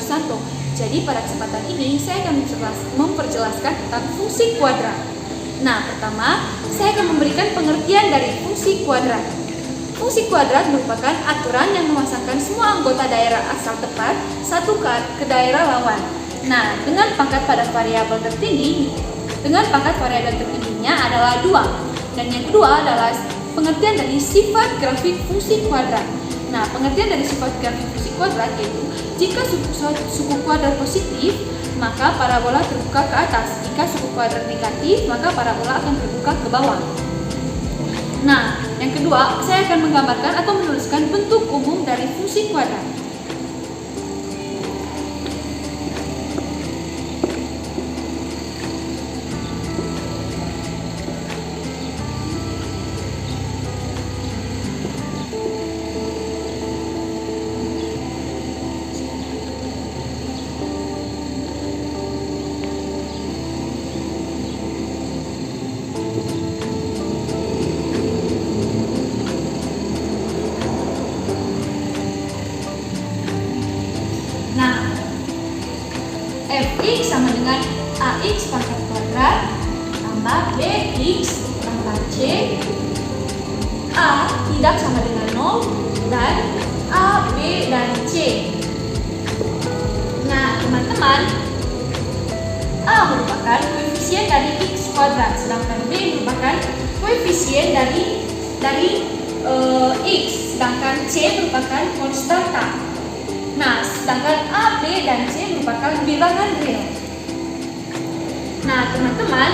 Susanto. Jadi pada kesempatan ini saya akan memperjelaskan tentang fungsi kuadrat. Nah, pertama, saya akan memberikan pengertian dari fungsi kuadrat. Fungsi kuadrat merupakan aturan yang memasangkan semua anggota daerah asal tepat satu ke daerah lawan. Nah, dengan pangkat pada variabel tertinggi, tertingginya adalah 2. Dan yang kedua adalah pengertian dari sifat grafik fungsi kuadrat. Nah, pengertian dari sifat grafik fungsi kuadrat yaitu jika suku kuadrat positif, maka parabola terbuka ke atas. Jika suku kuadrat negatif, maka parabola akan terbuka ke bawah. Nah, yang kedua, saya akan menggambarkan atau menuliskan bentuk umum dari fungsi kuadrat. Fx sama dengan ax pangkat kuadrat tambah bx pangkat c, a tidak sama dengan 0, dan a, b, dan c. Nah, teman-teman, a merupakan koefisien dari x kuadrat, sedangkan b merupakan koefisien dari x, sedangkan c merupakan konstanta. Nah, sedangkan A, B, dan C merupakan bilangan real. Nah, teman-teman,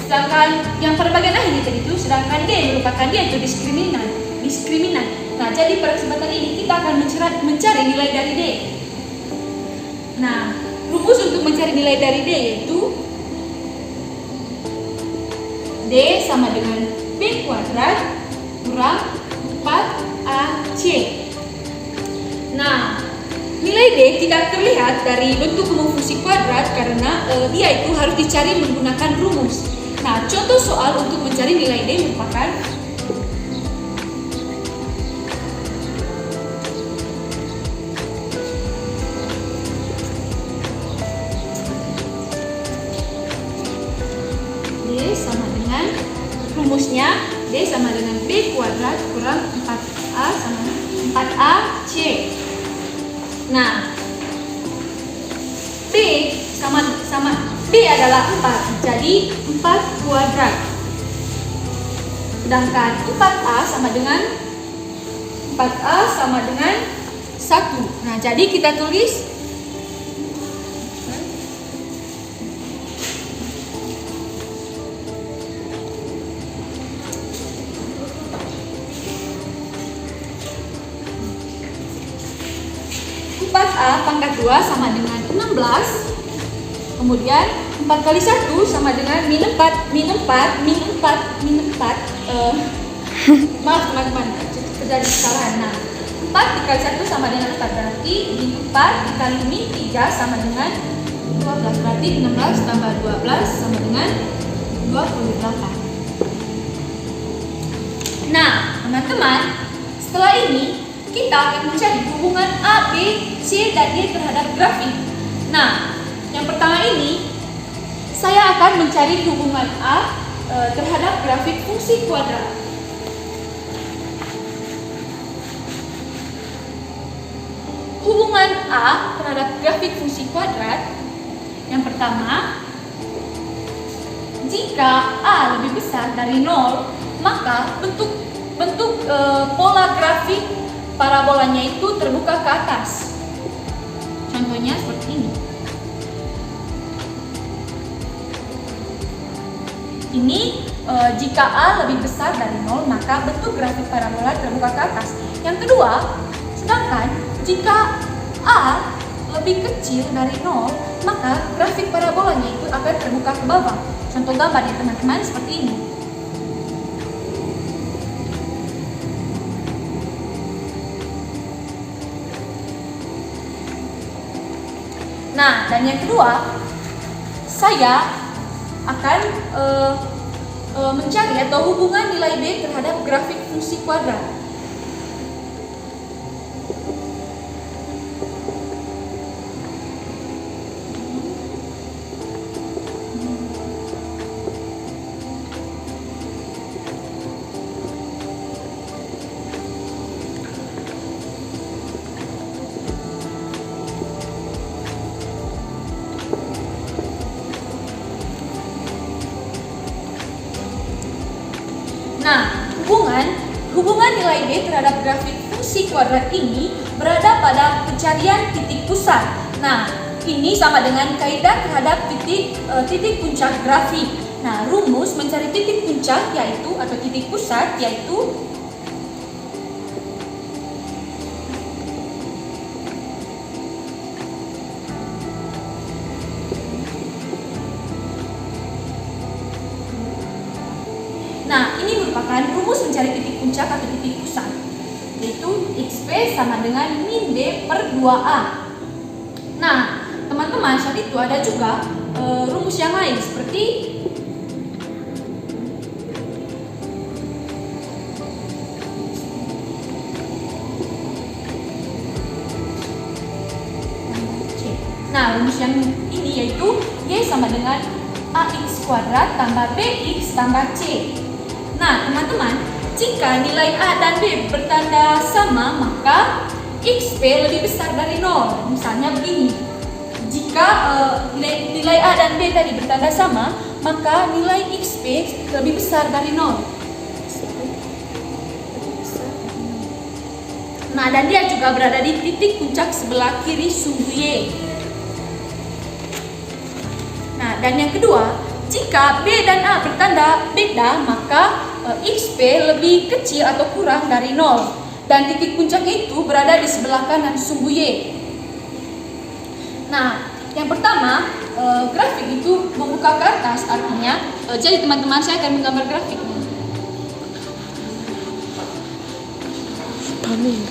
sedangkan yang pada bagian akhir tadi itu, sedangkan D merupakan dia itu diskriminan. Nah, jadi pada kesempatan ini kita akan mencari nilai dari D. Nah, rumus untuk mencari nilai dari D yaitu D sama dengan B kuadrat kurang 4AC. Nah, nilai D tidak terlihat dari bentuk umum fungsi kuadrat karena dia itu harus dicari menggunakan rumus. Nah, contoh soal untuk mencari nilai D merupakan D sama dengan rumusnya D sama dengan B kuadrat kurang 4A sama 4AC. Nah, B sama B adalah 4, jadi 4 kuadrat. Sedangkan 4A sama dengan 1. Nah, jadi kita tulis A pangkat 2 sama dengan 16. Kemudian 4 kali 1 sama dengan min 4. Maaf teman-teman, terjadi kesalahan. Nah, 4 dikali 1 sama dengan 4, berarti min 4 dikali min 3 sama dengan 12. Berarti 16 tambah 12 sama dengan 28. Nah, teman-teman, setelah ini kita akan mencari hubungan A, B, C, dan D terhadap grafik. Nah, yang pertama ini saya akan mencari hubungan A terhadap grafik fungsi kuadrat. Hubungan A terhadap grafik fungsi kuadrat yang pertama, jika A lebih besar dari 0, maka bentuk pola grafik parabolanya itu terbuka ke atas. Contohnya seperti ini. Ini jika A lebih besar dari 0, maka bentuk grafik parabola terbuka ke atas. Yang kedua, sedangkan jika A lebih kecil dari 0, maka grafik parabolanya itu akan terbuka ke bawah. Contoh gambar ya teman-teman seperti ini. Nah, dan yang kedua, saya akan mencari atau hubungan nilai B terhadap grafik fungsi kuadrat. Nah, hubungan nilai B terhadap grafik fungsi kuadrat ini berada pada pencarian titik pusat. Nah, ini sama dengan kaidah terhadap titik puncak grafik. Nah, rumus mencari titik puncak atau titik pusat yaitu ini merupakan rumus mencari titik puncak atau titik pusat, yaitu XP sama dengan min D per 2A. Nah, teman-teman, saat itu ada juga rumus yang lain seperti rumus yang ini yaitu Y sama dengan AX kuadrat tambah BX tambah C. Nah, teman-teman, jika nilai A dan B bertanda sama, maka XP lebih besar dari 0. Misalnya begini, jika nilai A dan B tadi bertanda sama, maka nilai XP lebih besar dari 0. Nah, dan dia juga berada di titik puncak sebelah kiri sumbu Y. Nah, dan yang kedua, jika B dan A bertanda beda, maka XP lebih kecil atau kurang dari 0. Dan titik puncaknya itu berada di sebelah kanan sumbu Y. Nah, yang pertama, grafik itu membuka ke atas, artinya, jadi teman-teman saya akan menggambar grafiknya. Amin.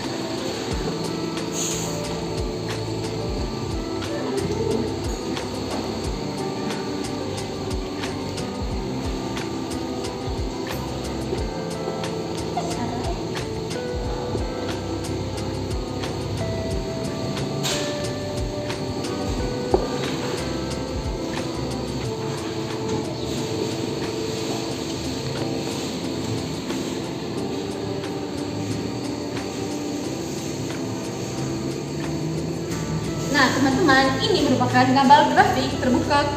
Nah, teman-teman, ini merupakan gambar grafik terbuka,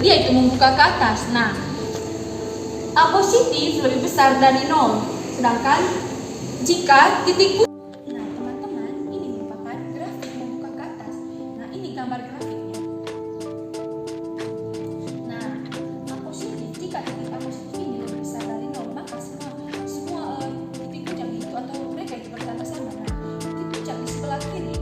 dia itu membuka ke atas. Nah, A positif lebih besar dari 0, sedangkan jika titik nah, teman-teman, ini merupakan grafik membuka ke atas. Nah, ini gambar grafiknya. Nah, A positif, jika titik A positif ini lebih besar dari 0, maka semua titik puncak itu atau mereka itu bertanda sama. Nah, titik puncak di sebelah kiri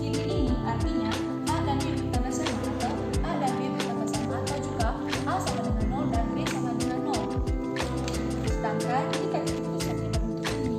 ini artinya A dan B bertanda sama, atau A dan B bertanda sama, atau juga A sama dengan 0 dan B sama dengan 0. Sedangkan jika titik pusat berbentuk ini,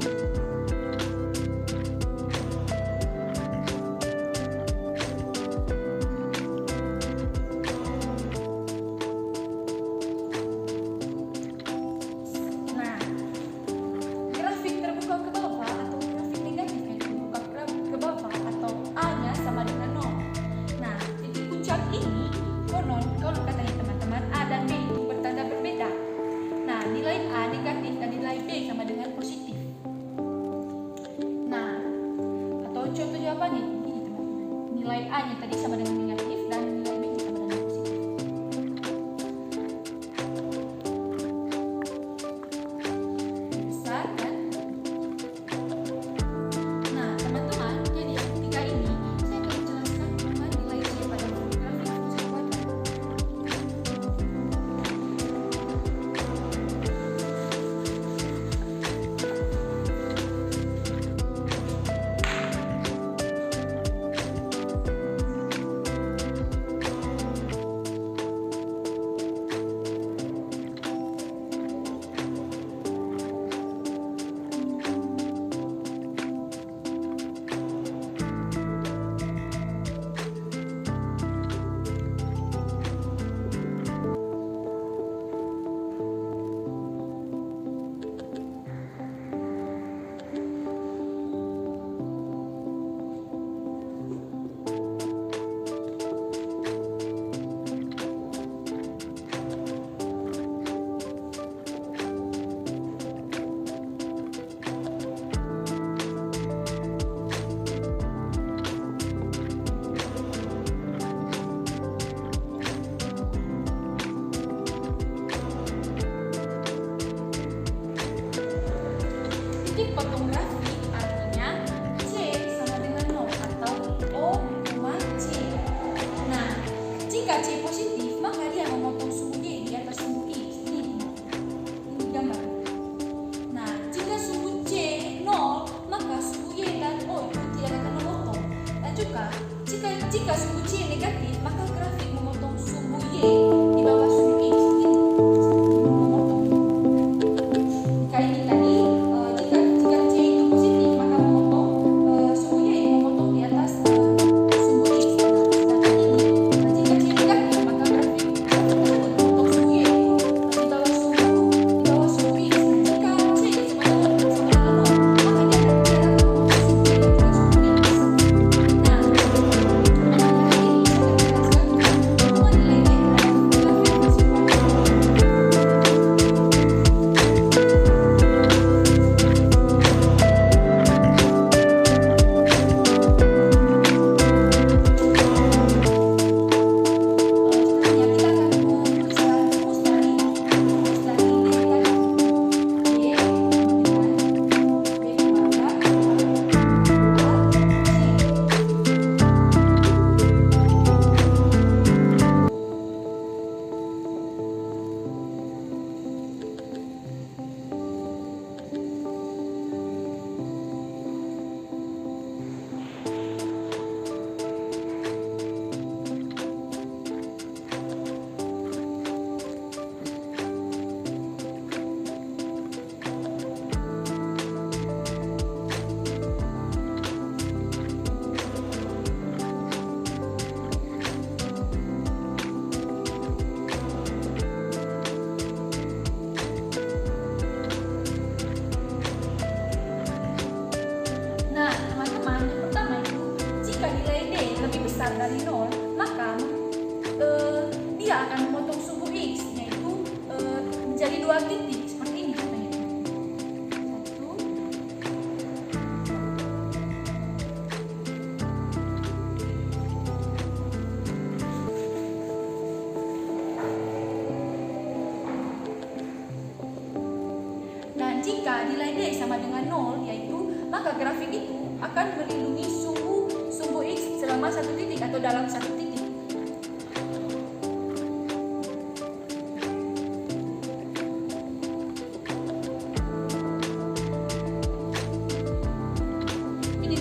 jadi 2 titik seperti ini contohnya. 1. Dan jika nilai D sama dengan 0, yaitu maka grafik itu akan melindungi sumbu X selama 1 titik atau dalam 1 titik.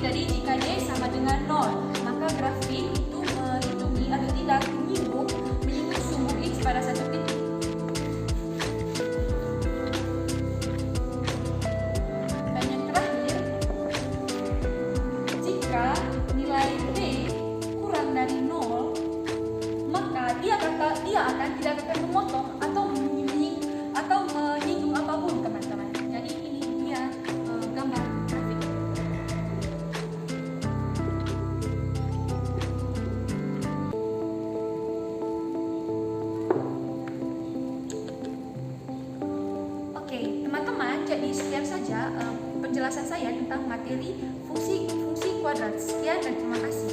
Jadi jika D sama dengan 0, maka grafik itu melindungi atau tidak menyinggung sumbu X pada 1 titik. Dan yang terakhir, jika nilai D kurang dari 0, maka dia tidak akan memotong atau menyinggung apapun, teman-teman. Jadi ini dia gambar grafik. Teman-teman, jadi sekian saja penjelasan saya tentang materi fungsi kuadrat. Sekian dan terima kasih.